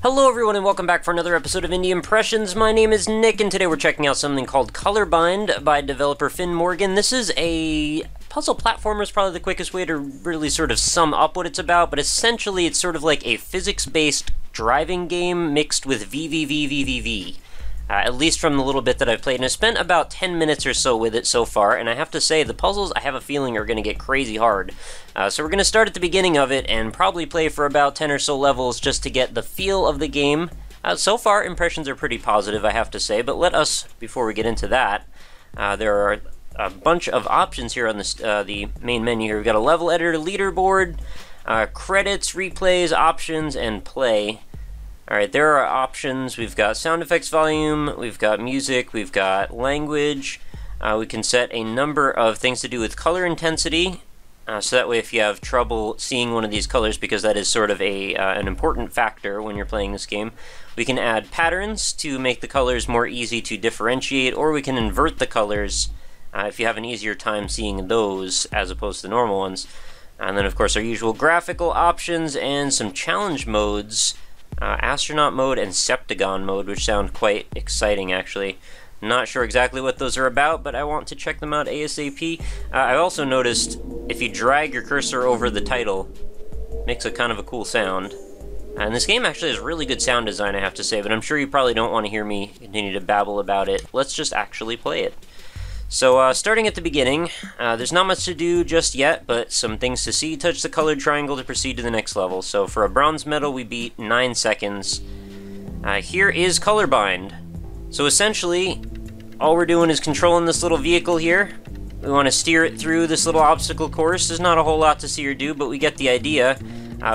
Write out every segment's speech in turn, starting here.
Hello everyone and welcome back for another episode of Indie Impressions. My name is Nick and today we're checking out something called Colorbind by developer Finn Morgan. This is a puzzle platformer is probably the quickest way to really sort of sum up what it's about, but essentially it's sort of like a physics-based driving game mixed with VVVVVV. At least from the little bit that I've played, and I spent about 10 minutes or so with it so far, and I have to say, the puzzles I have a feeling are going to get crazy hard. So we're going to start at the beginning of it, and probably play for about 10 or so levels just to get the feel of the game. So far, impressions are pretty positive, I have to say, but let us, before we get into that, there are a bunch of options here on this, the main menu here. We've got a level editor, leaderboard, credits, replays, options, and play. Alright, there are options. We've got sound effects volume, we've got music, we've got language. We can set a number of things to do with color intensity, so that way if you have trouble seeing one of these colors, because that is sort of an important factor when you're playing this game, we can add patterns to make the colors more easy to differentiate, or we can invert the colors if you have an easier time seeing those as opposed to the normal ones. And then of course our usual graphical options and some challenge modes. Astronaut mode and Septagon mode, which sound quite exciting actually. Not sure exactly what those are about, but I want to check them out ASAP. I also noticed if you drag your cursor over the title, it makes a kind of a cool sound. And this game actually has really good sound design, I have to say, but I'm sure you probably don't want to hear me continue to babble about it. Let's just actually play it. So, starting at the beginning, there's not much to do just yet, but some things to see. Touch the colored triangle to proceed to the next level. So for a bronze medal, we beat 9 seconds. Here is Colorbind. So essentially, all we're doing is controlling this little vehicle here. We want to steer it through this little obstacle course. There's not a whole lot to see or do, but we get the idea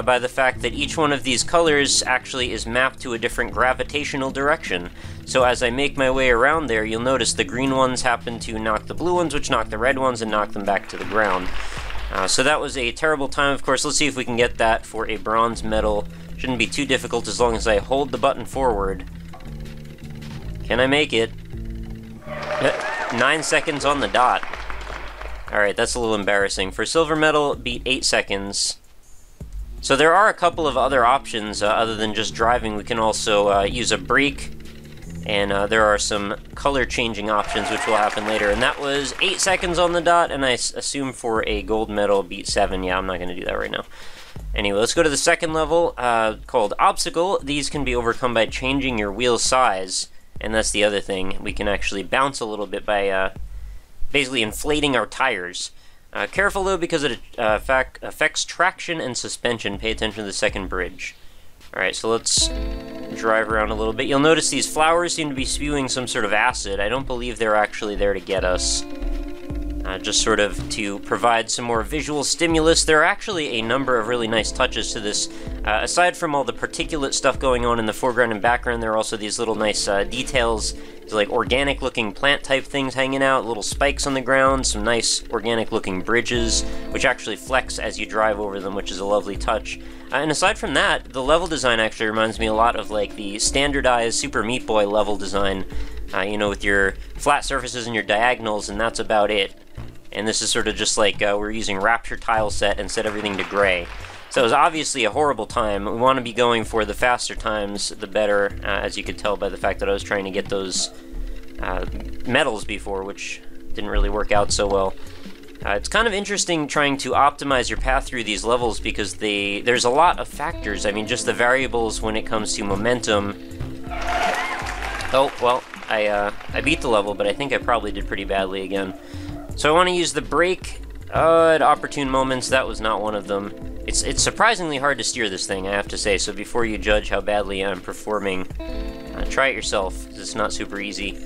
by the fact that each one of these colors actually is mapped to a different gravitational direction. So as I make my way around there, you'll notice the green ones happen to knock the blue ones, which knock the red ones, and knock them back to the ground. So that was a terrible time, of course. Let's see if we can get that for a bronze medal. Shouldn't be too difficult as long as I hold the button forward. Can I make it? 9 seconds on the dot. Alright, that's a little embarrassing. For silver medal, beat 8 seconds. So there are a couple of other options other than just driving. We can also use a brake. And there are some color changing options which will happen later. And that was 8 seconds on the dot, and I assume for a gold medal beat 7. Yeah, I'm not going to do that right now. Anyway, let's go to the second level called Obstacle. These can be overcome by changing your wheel size. And that's the other thing. We can actually bounce a little bit by basically inflating our tires. Careful though, because it affects traction and suspension. Pay attention to the second bridge. Alright, so let's drive around a little bit. You'll notice these flowers seem to be spewing some sort of acid. I don't believe they're actually there to get us. Just sort of to provide some more visual stimulus. There are actually a number of really nice touches to this. Aside from all the particulate stuff going on in the foreground and background, there are also these little nice details, like organic looking plant type things hanging out, little spikes on the ground, some nice organic looking bridges, which actually flex as you drive over them, which is a lovely touch. And aside from that, the level design actually reminds me a lot of like the standardized Super Meat Boy level design, you know, with your flat surfaces and your diagonals, and that's about it. And this is sort of just like we're using Rapture tile set and set everything to gray. So it was obviously a horrible time. We want to be going for the faster times, the better, as you could tell by the fact that I was trying to get those medals before, which didn't really work out so well. It's kind of interesting trying to optimize your path through these levels because there's a lot of factors. I mean, just the variables when it comes to momentum. Oh, well, I beat the level, but I think I probably did pretty badly again. So I want to use the brake at opportune moments. That was not one of them. It's surprisingly hard to steer this thing, I have to say, so before you judge how badly I'm performing, try it yourself, 'cause it's not super easy.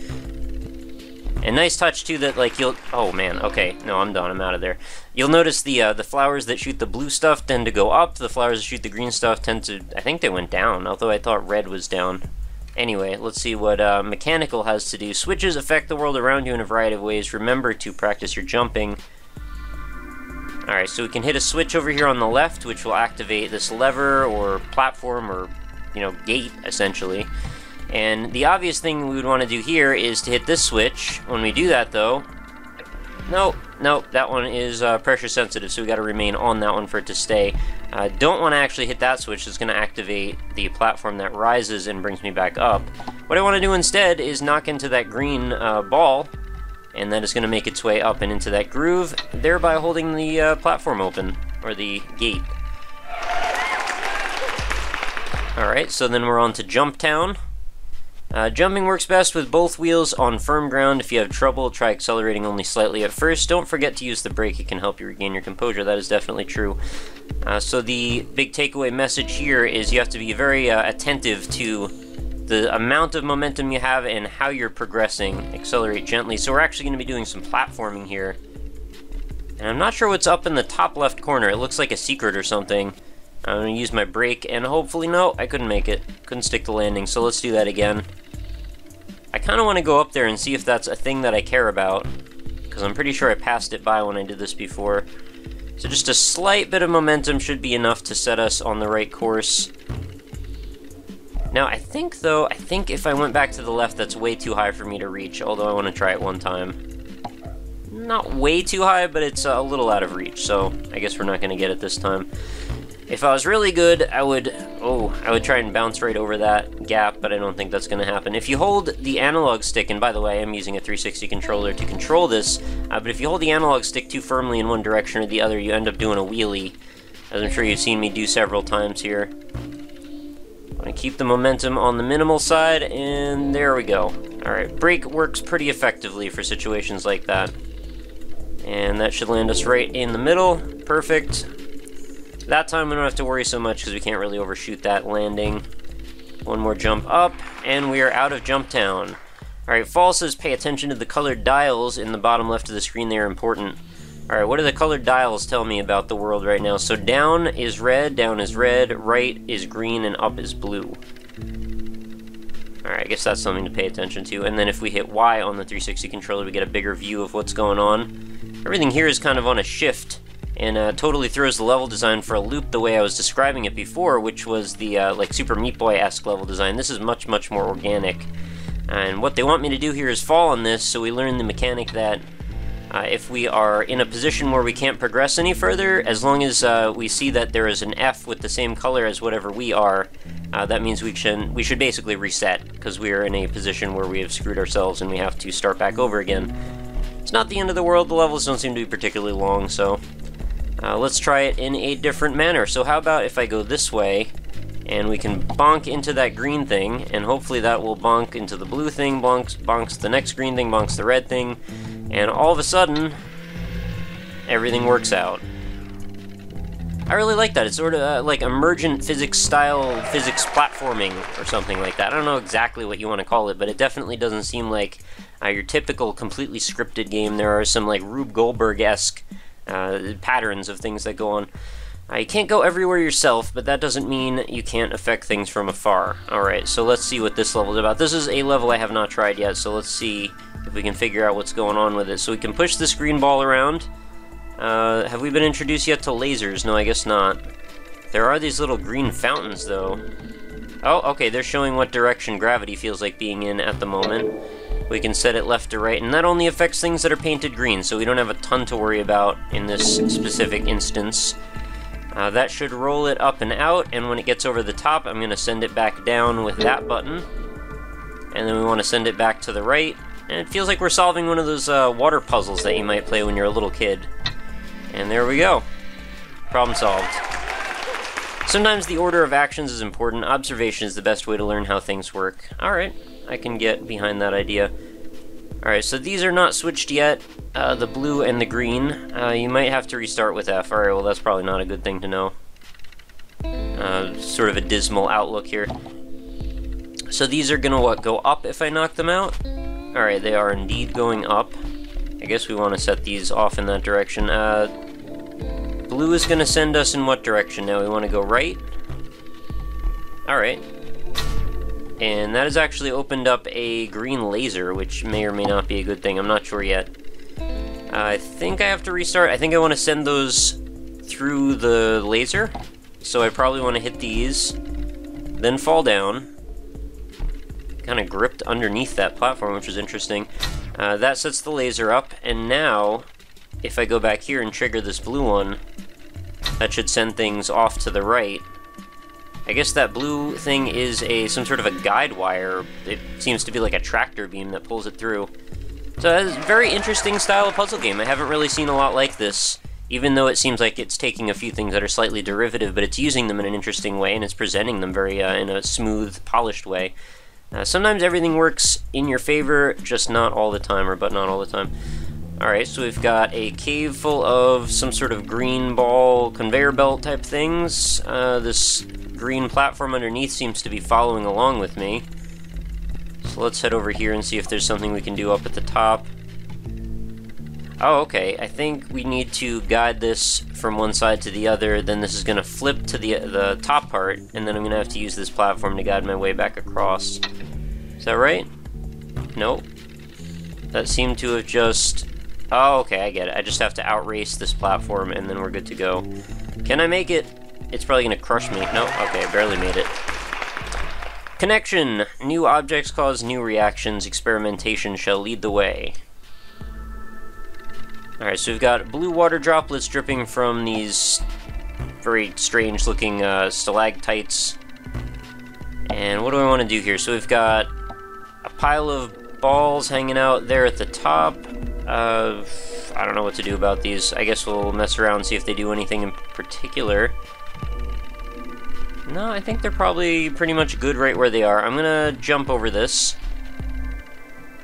And nice touch, too, that, like, you'll... Oh, man, okay. No, I'm done. I'm out of there. You'll notice the flowers that shoot the blue stuff tend to go up. The flowers that shoot the green stuff tend to... I think they went down, although I thought red was down. Anyway, let's see what mechanical has to do. Switches affect the world around you in a variety of ways. Remember to practice your jumping. Alright, so we can hit a switch over here on the left, which will activate this lever or platform or, you know, gate, essentially. And the obvious thing we would want to do here is to hit this switch. When we do that, though, Nope, nope, that one is pressure sensitive, so we gotta remain on that one for it to stay. Don't want to actually hit that switch. It's going to activate the platform that rises and brings me back up. What I want to do instead is knock into that green ball, and that is going to make its way up and into that groove, thereby holding the platform open, or the gate. Alright, so then we're on to Jump Town. Jumping works best with both wheels on firm ground. If you have trouble, try accelerating only slightly at first. Don't forget to use the brake. It can help you regain your composure. That is definitely true. So the big takeaway message here is you have to be very attentive to the amount of momentum you have and how you're progressing. Accelerate gently. So we're actually going to be doing some platforming here. And I'm not sure what's up in the top left corner. It looks like a secret or something. I'm going to use my brake, and hopefully, no, I couldn't make it. Couldn't stick the landing, so let's do that again. I kind of want to go up there and see if that's a thing that I care about, because I'm pretty sure I passed it by when I did this before. So just a slight bit of momentum should be enough to set us on the right course. Now, I think if I went back to the left, that's way too high for me to reach, although I want to try it one time. Not way too high, but it's a little out of reach, so I guess we're not going to get it this time. If I was really good, I would try and bounce right over that gap, but I don't think that's going to happen. If you hold the analog stick, and by the way, I'm using a 360 controller to control this, but if you hold the analog stick too firmly in one direction or the other, you end up doing a wheelie, as I'm sure you've seen me do several times here. I'm going to keep the momentum on the minimal side, and there we go. Alright, brake works pretty effectively for situations like that. And that should land us right in the middle. Perfect. That time we don't have to worry so much because we can't really overshoot that landing. One more jump up, and we are out of Jump Town. Alright, Fall says pay attention to the colored dials in the bottom left of the screen. They are important. Alright, what do the colored dials tell me about the world right now? So down is red, right is green, and up is blue. Alright, I guess that's something to pay attention to. And then if we hit Y on the 360 controller, we get a bigger view of what's going on. Everything here is kind of on a shift, and totally throws the level design for a loop the way I was describing it before, which was the like Super Meat Boy-esque level design. This is much, much more organic. And what they want me to do here is fall on this, so we learn the mechanic that if we are in a position where we can't progress any further, as long as we see that there is an F with the same color as whatever we are, that means we should basically reset, because we are in a position where we have screwed ourselves and we have to start back over again. It's not the end of the world. The levels don't seem to be particularly long, so let's try it in a different manner. So how about if I go this way, and we can bonk into that green thing, and hopefully that will bonk into the blue thing, bonks the next green thing, bonks the red thing, and all of a sudden, everything works out. I really like that. It's sort of like emergent physics-style physics platforming or something like that. I don't know exactly what you want to call it, but it definitely doesn't seem like your typical completely scripted game. There are some like Rube Goldberg-esque patterns of things that go on. You can't go everywhere yourself, but that doesn't mean you can't affect things from afar. Alright, so let's see what this level is about. This is a level I have not tried yet, so let's see if we can figure out what's going on with it. So we can push this green ball around. Have we been introduced yet to lasers? No, I guess not. There are these little green fountains, though. Oh, okay, they're showing what direction gravity feels like being in at the moment. We can set it left to right, and that only affects things that are painted green, so we don't have a ton to worry about in this specific instance. That should roll it up and out, and when it gets over the top, I'm going to send it back down with that button. And then we want to send it back to the right, and it feels like we're solving one of those water puzzles that you might play when you're a little kid. And there we go. Problem solved. Sometimes the order of actions is important. Observation is the best way to learn how things work. Alright, I can get behind that idea. Alright, so these are not switched yet, the blue and the green. You might have to restart with F. Alright, well that's probably not a good thing to know. Sort of a dismal outlook here. So these are gonna, what, go up if I knock them out? Alright, they are indeed going up. I guess we want to set these off in that direction. Blue is gonna send us in what direction now? We want to go right? Alright. And that has actually opened up a green laser, which may or may not be a good thing. I'm not sure yet. I think I have to restart. I think I want to send those through the laser. So I probably want to hit these, then fall down. Kind of gripped underneath that platform, which is interesting. That sets the laser up, and now if I go back here and trigger this blue one, that should send things off to the right. I guess that blue thing is some sort of a guide wire. It seems to be like a tractor beam that pulls it through. So it's a very interesting style of puzzle game. I haven't really seen a lot like this, even though it seems like it's taking a few things that are slightly derivative, but it's using them in an interesting way, and it's presenting them very in a smooth, polished way. Sometimes everything works in your favor, just not all the time, but not all the time. Alright, so we've got a cave full of some sort of green ball conveyor belt type things. This green platform underneath seems to be following along with me. So let's head over here and see if there's something we can do up at the top. Oh, okay. I think we need to guide this from one side to the other, then this is going to flip to the top part, and then I'm going to have to use this platform to guide my way back across. Is that right? Nope. That seemed to have just... Oh, okay, I get it. I just have to outrace this platform, and then we're good to go. Can I make it? It's probably going to crush me. No? Okay, I barely made it. Connection. New objects cause new reactions. Experimentation shall lead the way. Alright, so we've got blue water droplets dripping from these very strange-looking stalactites. And what do I want to do here? So we've got a pile of balls hanging out there at the top. I don't know what to do about these. I guess we'll mess around and see if they do anything in particular. No, I think they're probably pretty much good right where they are. I'm gonna jump over this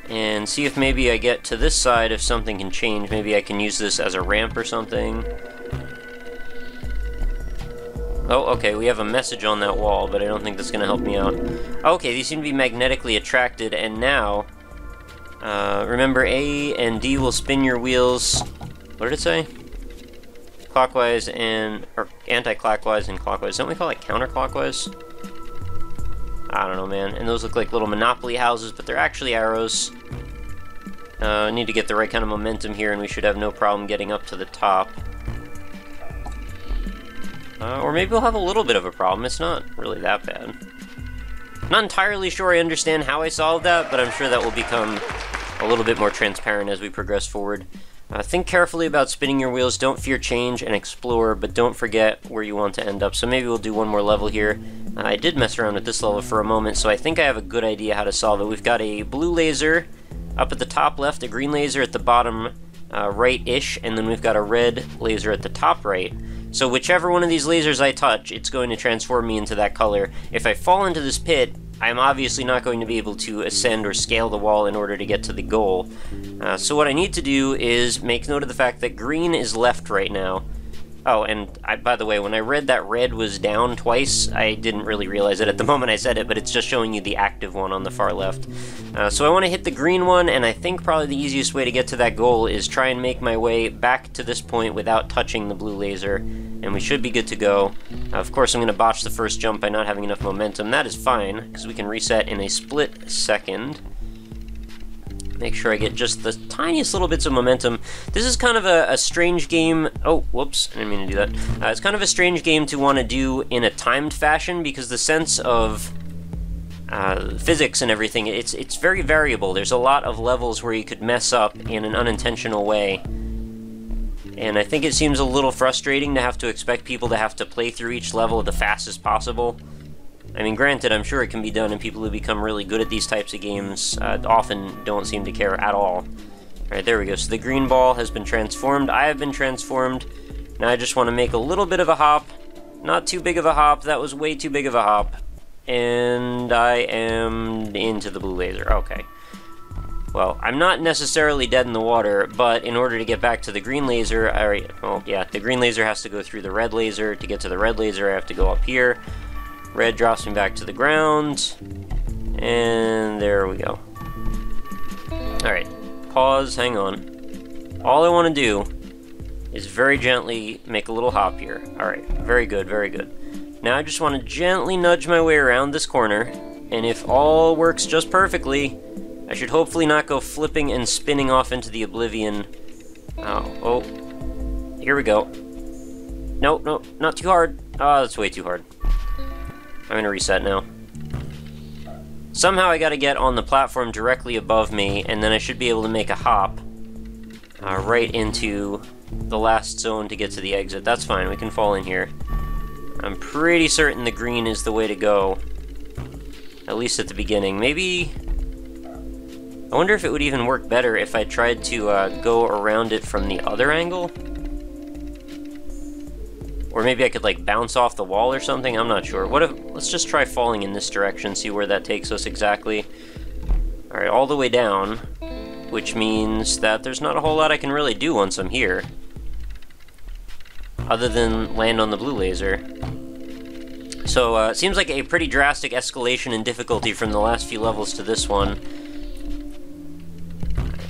and see if maybe I get to this side, if something can change. Maybe I can use this as a ramp or something. Oh, okay, we have a message on that wall, but I don't think that's gonna help me out. Okay, these seem to be magnetically attracted, and now... remember, A and D will spin your wheels... What did it say? Clockwise and... or anti-clockwise and clockwise. Don't we call it counterclockwise? I don't know, man. And those look like little Monopoly houses, but they're actually arrows. I need to get the right kind of momentum here, and we should have no problem getting up to the top. Or maybe we'll have a little bit of a problem. It's not really that bad. Not entirely sure I understand how I solved that, but I'm sure that will become a little bit more transparent as we progress forward. Think carefully about spinning your wheels, don't fear change, and explore, but don't forget where you want to end up. So maybe we'll do one more level here. I did mess around with this level for a moment, so I think I have a good idea how to solve it. We've got a blue laser up at the top left, a green laser at the bottom right-ish, and then we've got a red laser at the top right. So whichever one of these lasers I touch, it's going to transform me into that color. If I fall into this pit, I'm obviously not going to be able to ascend or scale the wall in order to get to the goal. So what I need to do is make note of the fact that green is left right now. Oh, and by the way, when I read that red was down twice, I didn't really realize it at the moment I said it, but it's just showing you the active one on the far left. So I want to hit the green one, and I think probably the easiest way to get to that goal is try and make my way back to this point without touching the blue laser, and we should be good to go. Of course, I'm going to botch the first jump by not having enough momentum. That is fine, because we can reset in a split second. Make sure I get just the tiniest little bits of momentum. This is kind of a strange game. Oh, whoops, I didn't mean to do that. It's kind of a strange game to want to do in a timed fashion because the sense of physics and everything, it's very variable. There's a lot of levels where you could mess up in an unintentional way. And I think it seems a little frustrating to have to expect people to have to play through each level the fastest possible. I mean, granted, I'm sure it can be done, and people who become really good at these types of games often don't seem to care at all. Alright, there we go. So the green ball has been transformed. I have been transformed. Now I just want to make a little bit of a hop. Not too big of a hop. That was way too big of a hop. And I am into the blue laser. Okay. Well, I'm not necessarily dead in the water, but in order to get back to the green laser, well, yeah, the green laser has to go through the red laser. To get to the red laser, I have to go up here. Red drops me back to the ground, and there we go. Alright, pause, hang on. All I want to do is very gently make a little hop here. Alright, very good, very good. Now I just want to gently nudge my way around this corner, and if all works just perfectly, I should hopefully not go flipping and spinning off into the oblivion. Oh, here we go. Nope, nope, not too hard. Oh, that's way too hard. I'm gonna reset now. Somehow I gotta get on the platform directly above me, and then I should be able to make a hop. right into the last zone to get to the exit. That's fine, we can fall in here. I'm pretty certain the green is the way to go, at least at the beginning. Maybe... I wonder if it would even work better if I tried to go around it from the other angle? Or maybe I could, like, bounce off the wall or something? I'm not sure. What if... Let's just try falling in this direction, see where that takes us exactly. Alright, all the way down, which means that there's not a whole lot I can really do once I'm here, other than land on the blue laser. So, it seems like a pretty drastic escalation in difficulty from the last few levels to this one.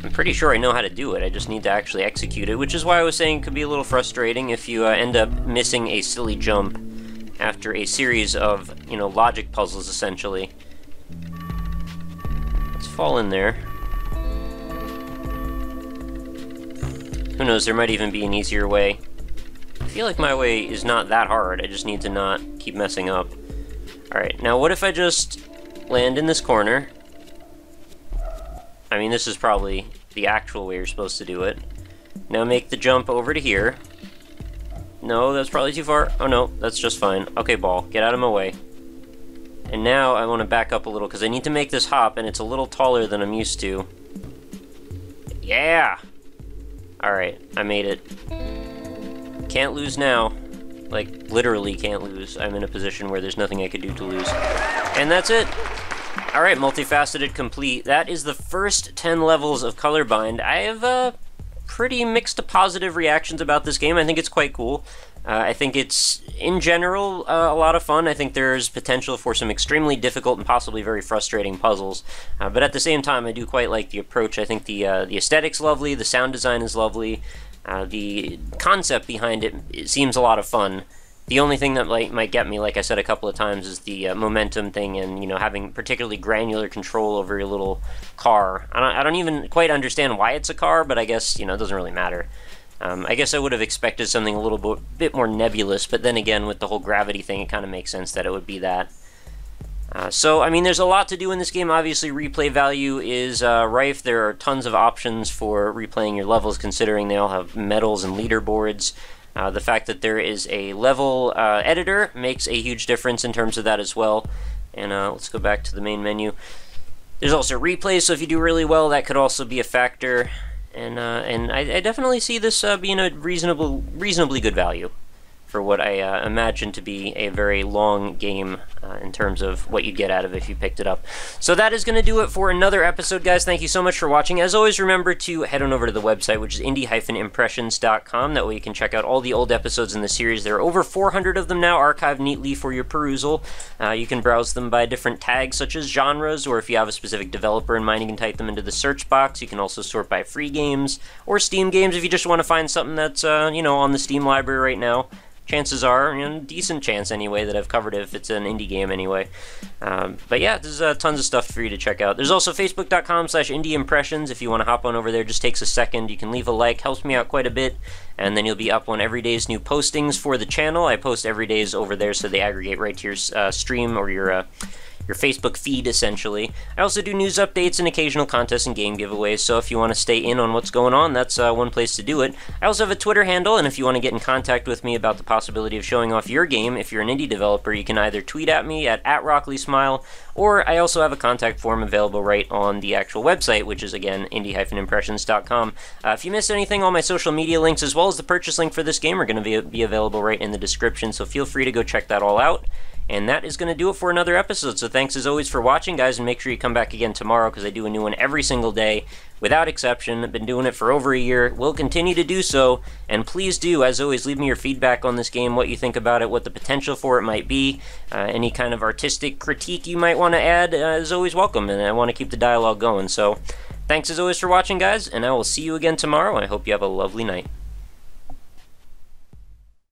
I'm pretty sure I know how to do it, I just need to actually execute it, which is why I was saying it could be a little frustrating if you end up missing a silly jump after a series of, you know, logic puzzles, essentially. Let's fall in there. Who knows, there might even be an easier way. I feel like my way is not that hard, I just need to not keep messing up. Alright, now what if I just land in this corner? I mean, this is probably the actual way you're supposed to do it. Now make the jump over to here. No, that's probably too far. Oh no, that's just fine. Okay, ball, get out of my way. And now I want to back up a little, because I need to make this hop, and it's a little taller than I'm used to. Yeah! Alright, I made it. Can't lose now. Like, literally can't lose. I'm in a position where there's nothing I could do to lose. And that's it! Alright, multifaceted complete. That is the first 10 levels of Colorbind. I have pretty mixed to positive reactions about this game. I think it's quite cool. I think it's, in general, a lot of fun. I think there's potential for some extremely difficult and possibly very frustrating puzzles. But at the same time, I do quite like the approach. I think the aesthetic's lovely, the sound design is lovely, the concept behind it seems a lot of fun. The only thing that might get me, like I said a couple of times, is the momentum thing and, you know, having particularly granular control over your little car. I don't even quite understand why it's a car, but I guess, you know, it doesn't really matter. I guess I would have expected something a little bit more nebulous, but then again, with the whole gravity thing, it kind of makes sense that it would be that. So, I mean, there's a lot to do in this game. Obviously, replay value is rife. There are tons of options for replaying your levels, considering they all have medals and leaderboards. The fact that there is a level editor makes a huge difference in terms of that as well. And let's go back to the main menu. There's also replays, so if you do really well, that could also be a factor. And I definitely see this being a reasonably good value for what I imagine to be a very long game in terms of what you'd get out of it if you picked it up. So that is going to do it for another episode, guys. Thank you so much for watching. As always, remember to head on over to the website, which is indie-impressions.com. That way you can check out all the old episodes in the series. There are over 400 of them now, archived neatly for your perusal. You can browse them by different tags, such as genres, or if you have a specific developer in mind, you can type them into the search box. You can also sort by free games or Steam games if you just want to find something that's, you know, on the Steam library right now. Chances are, you know, decent chance anyway, that I've covered it if it's an indie game anyway. But yeah, there's tons of stuff for you to check out. There's also facebook.com/indieimpressions. If you want to hop on over there, just takes a second. You can leave a like, helps me out quite a bit. And then you'll be up on every day's new postings for the channel. I post every day's over there, so they aggregate right to your stream or your Facebook feed, essentially. I also do news updates and occasional contests and game giveaways, so if you want to stay in on what's going on, that's one place to do it. I also have a Twitter handle, and if you want to get in contact with me about the possibility of showing off your game, if you're an indie developer, you can either tweet at me at @RockLeeSmile, or I also have a contact form available right on the actual website, which is, again, indie-impressions.com. If you missed anything, all my social media links, as well as the purchase link for this game, are going to be available right in the description, so feel free to go check that all out. And that is going to do it for another episode. So thanks as always for watching, guys, and make sure you come back again tomorrow, because I do a new one every single day, without exception. I've been doing it for over a year. Will continue to do so. And please do, as always, leave me your feedback on this game, what you think about it, what the potential for it might be. Any kind of artistic critique you might want to add is always welcome, and I want to keep the dialogue going. So thanks as always for watching, guys, and I will see you again tomorrow. I hope you have a lovely night.